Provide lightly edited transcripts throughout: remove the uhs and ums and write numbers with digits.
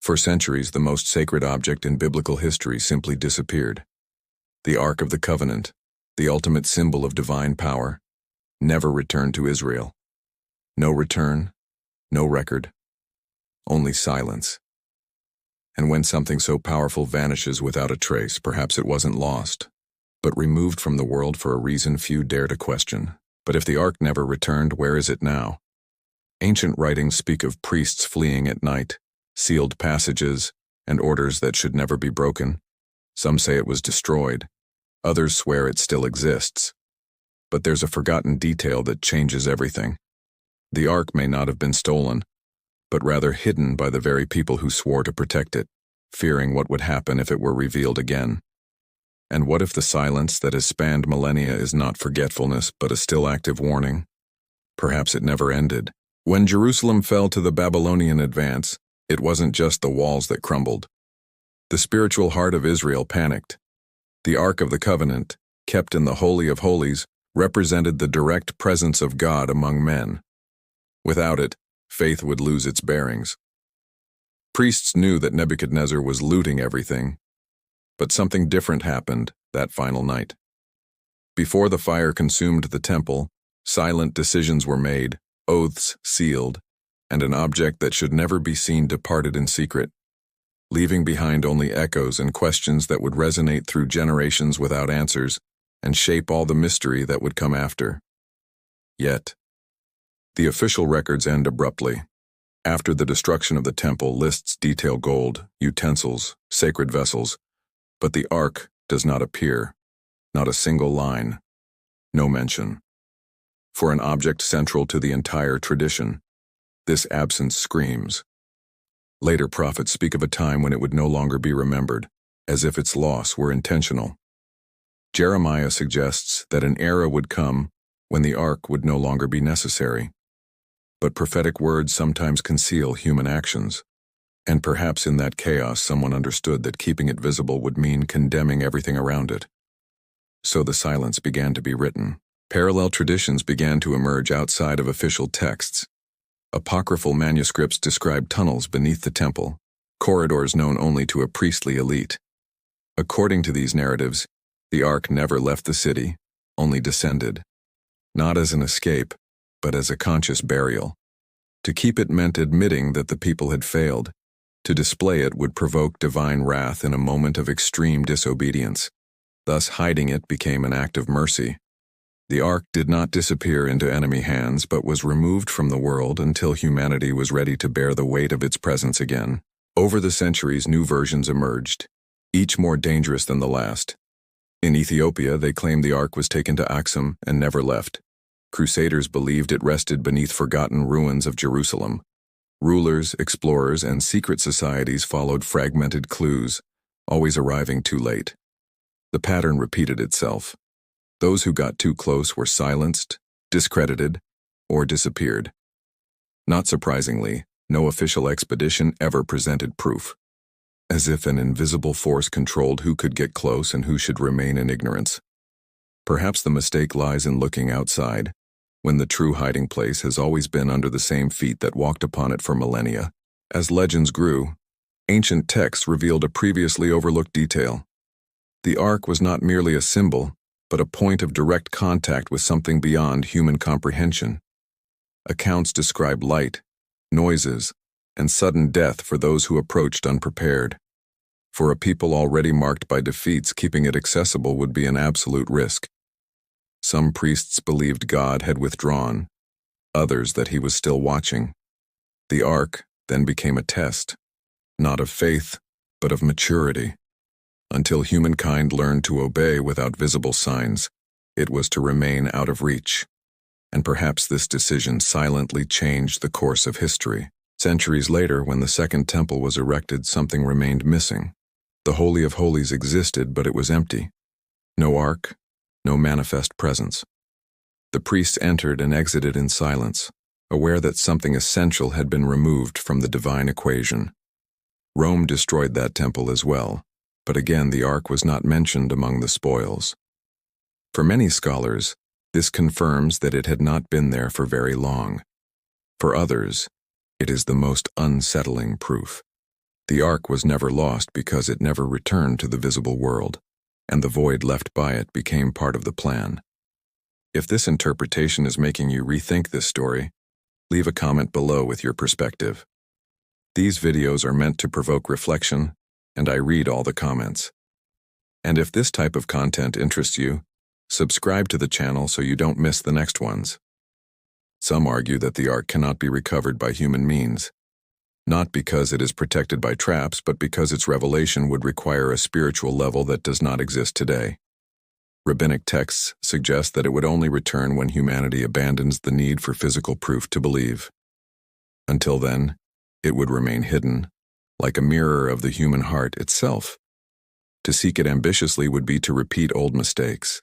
For centuries, the most sacred object in biblical history simply disappeared. The Ark of the Covenant, the ultimate symbol of divine power, never returned to Israel. No return, no record, only silence. And when something so powerful vanishes without a trace, perhaps it wasn't lost, but removed from the world for a reason few dare to question. But if the Ark never returned, where is it now? Ancient writings speak of priests fleeing at night, sealed passages, and orders that should never be broken. Some say it was destroyed. Others swear it still exists. But there's a forgotten detail that changes everything. The Ark may not have been stolen, but rather hidden by the very people who swore to protect it, fearing what would happen if it were revealed again. And what if the silence that has spanned millennia is not forgetfulness, but a still active warning? Perhaps it never ended. When Jerusalem fell to the Babylonian advance, it wasn't just the walls that crumbled. The spiritual heart of Israel panicked. The Ark of the Covenant, kept in the Holy of Holies, represented the direct presence of God among men. Without it, faith would lose its bearings. Priests knew that Nebuchadnezzar was looting everything, but something different happened that final night. Before the fire consumed the temple, silent decisions were made, oaths sealed, and an object that should never be seen departed in secret, leaving behind only echoes and questions that would resonate through generations without answers and shape all the mystery that would come after. Yet, the official records end abruptly. After the destruction of the temple, lists detail gold, utensils, sacred vessels, but the Ark does not appear, not a single line, no mention. For an object central to the entire tradition, this absence screams. Later prophets speak of a time when it would no longer be remembered, as if its loss were intentional. Jeremiah suggests that an era would come when the Ark would no longer be necessary. But prophetic words sometimes conceal human actions, and perhaps in that chaos someone understood that keeping it visible would mean condemning everything around it. So the silence began to be written. Parallel traditions began to emerge outside of official texts. Apocryphal manuscripts describe tunnels beneath the temple, corridors known only to a priestly elite. According to these narratives, the Ark never left the city, only descended, not as an escape, but as a conscious burial. To keep it meant admitting that the people had failed. To display it would provoke divine wrath in a moment of extreme disobedience. Thus, hiding it became an act of mercy. The Ark did not disappear into enemy hands, but was removed from the world until humanity was ready to bear the weight of its presence again. Over the centuries, new versions emerged, each more dangerous than the last. In Ethiopia, they claimed the Ark was taken to Aksum and never left. Crusaders believed it rested beneath forgotten ruins of Jerusalem. Rulers, explorers, and secret societies followed fragmented clues, always arriving too late. The pattern repeated itself. Those who got too close were silenced, discredited, or disappeared. Not surprisingly, no official expedition ever presented proof, as if an invisible force controlled who could get close and who should remain in ignorance. Perhaps the mistake lies in looking outside, when the true hiding place has always been under the same feet that walked upon it for millennia. As legends grew, ancient texts revealed a previously overlooked detail. The Ark was not merely a symbol, but a point of direct contact with something beyond human comprehension. Accounts describe light, noises, and sudden death for those who approached unprepared. For a people already marked by defeats, keeping it accessible would be an absolute risk. Some priests believed God had withdrawn, others that he was still watching. The Ark then became a test, not of faith, but of maturity. Until humankind learned to obey without visible signs, it was to remain out of reach. And perhaps this decision silently changed the course of history. Centuries later, when the Second Temple was erected, something remained missing. The Holy of Holies existed, but it was empty. No Ark, no manifest presence. The priests entered and exited in silence, aware that something essential had been removed from the divine equation. Rome destroyed that temple as well, but again the Ark was not mentioned among the spoils. For many scholars, this confirms that it had not been there for very long. For others, it is the most unsettling proof. The ark was never lost because it never returned to the visible world, and the void left by it became part of the plan. If this interpretation is making you rethink this story, leave a comment below with your perspective. These videos are meant to provoke reflection, and I read all the comments. And if this type of content interests you, subscribe to the channel so you don't miss the next ones. Some argue that the ark cannot be recovered by human means, not because it is protected by traps, but because its revelation would require a spiritual level that does not exist today. Rabbinic texts suggest that it would only return when humanity abandons the need for physical proof to believe. Until then, it would remain hidden, like a mirror of the human heart itself. To seek it ambitiously would be to repeat old mistakes.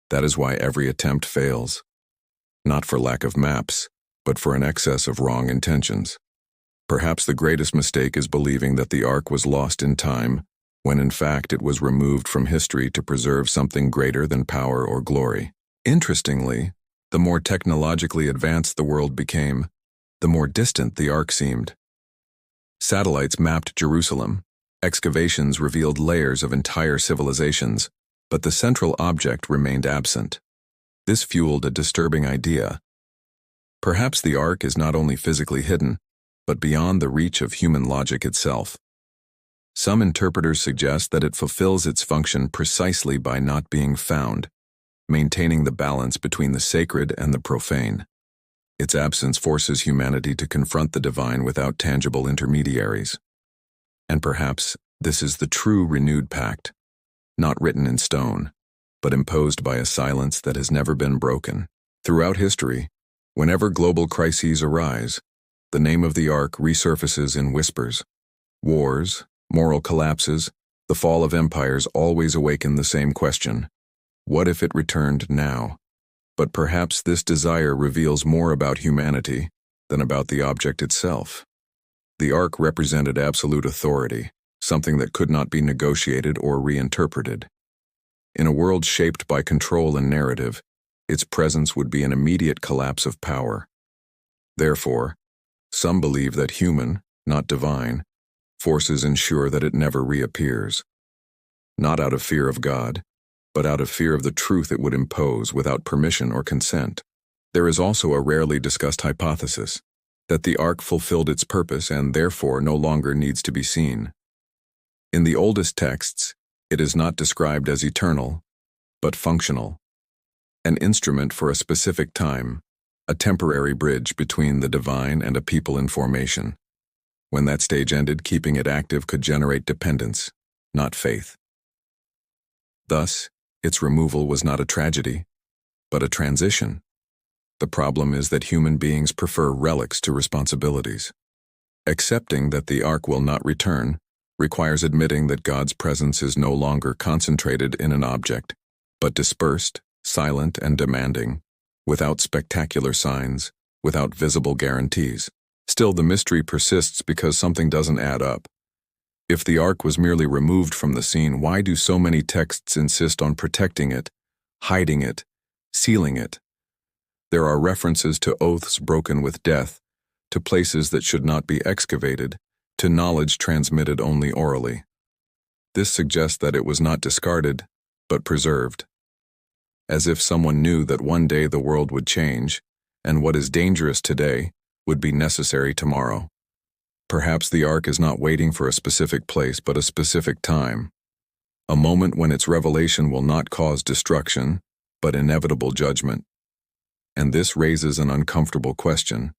That is why every attempt fails. Not for lack of maps, but for an excess of wrong intentions. Perhaps the greatest mistake is believing that the ark was lost in time, when in fact it was removed from history to preserve something greater than power or glory. Interestingly, the more technologically advanced the world became, the more distant the ark seemed. Satellites mapped Jerusalem, excavations revealed layers of entire civilizations, but the central object remained absent. This fueled a disturbing idea. Perhaps the ark is not only physically hidden, but beyond the reach of human logic itself. Some interpreters suggest that it fulfills its function precisely by not being found, maintaining the balance between the sacred and the profane. Its absence forces humanity to confront the divine without tangible intermediaries. And perhaps this is the true renewed pact, not written in stone, but imposed by a silence that has never been broken. Throughout history, whenever global crises arise, the name of the ark resurfaces in whispers. Wars, moral collapses, the fall of empires always awaken the same question: what if it returned now? But perhaps this desire reveals more about humanity than about the object itself. The ark represented absolute authority, something that could not be negotiated or reinterpreted. In a world shaped by control and narrative, its presence would be an immediate collapse of power. Therefore, some believe that human, not divine, forces ensure that it never reappears. Not out of fear of God, but out of fear of the truth it would impose without permission or consent. There is also a rarely discussed hypothesis, that the ark fulfilled its purpose and therefore no longer needs to be seen. In the oldest texts, it is not described as eternal, but functional. An instrument for a specific time, a temporary bridge between the divine and a people in formation. When that stage ended, keeping it active could generate dependence, not faith. Thus, its removal was not a tragedy, but a transition. The problem is that human beings prefer relics to responsibilities. Accepting that the ark will not return requires admitting that God's presence is no longer concentrated in an object, but dispersed, silent, and demanding, without spectacular signs, without visible guarantees. Still, the mystery persists because something doesn't add up. If the ark was merely removed from the scene, why do so many texts insist on protecting it, hiding it, sealing it? There are references to oaths broken with death, to places that should not be excavated, to knowledge transmitted only orally. This suggests that it was not discarded, but preserved. As if someone knew that one day the world would change, and what is dangerous today would be necessary tomorrow. Perhaps the ark is not waiting for a specific place, but a specific time. A moment when its revelation will not cause destruction, but inevitable judgment. And this raises an uncomfortable question.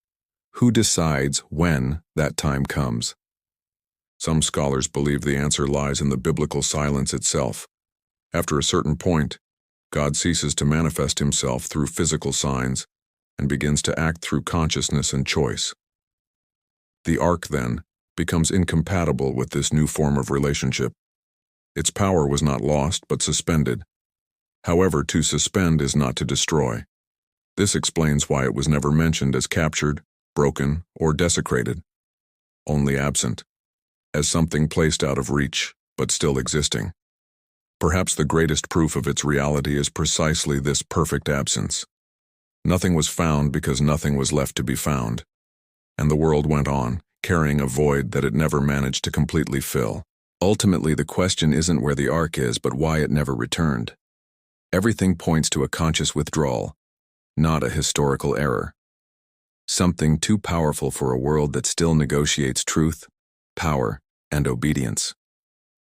Who decides when that time comes? Some scholars believe the answer lies in the biblical silence itself. After a certain point, God ceases to manifest himself through physical signs and begins to act through consciousness and choice. The ark, then, becomes incompatible with this new form of relationship. Its power was not lost, but suspended. However, to suspend is not to destroy. This explains why it was never mentioned as captured, broken, or desecrated, only absent, as something placed out of reach, but still existing. Perhaps the greatest proof of its reality is precisely this perfect absence. Nothing was found because nothing was left to be found, and the world went on, carrying a void that it never managed to completely fill. Ultimately, the question isn't where the Ark is, but why it never returned. Everything points to a conscious withdrawal, not a historical error. Something too powerful for a world that still negotiates truth, power, and obedience.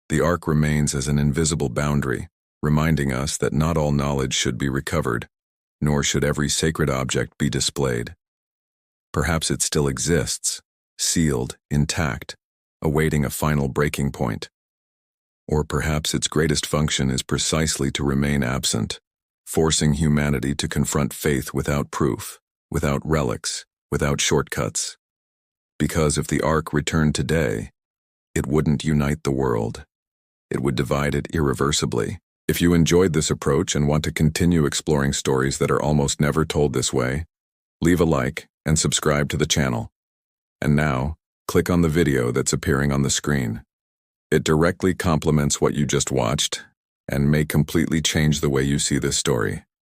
The Ark remains as an invisible boundary, reminding us that not all knowledge should be recovered, nor should every sacred object be displayed. Perhaps it still exists, sealed, intact, awaiting a final breaking point. Or perhaps its greatest function is precisely to remain absent, forcing humanity to confront faith without proof, without relics, without shortcuts. Because if the Ark returned today, it wouldn't unite the world. It would divide it irreversibly. If you enjoyed this approach and want to continue exploring stories that are almost never told this way, leave a like and subscribe to the channel. And now, click on the video that's appearing on the screen. It directly complements what you just watched and may completely change the way you see this story.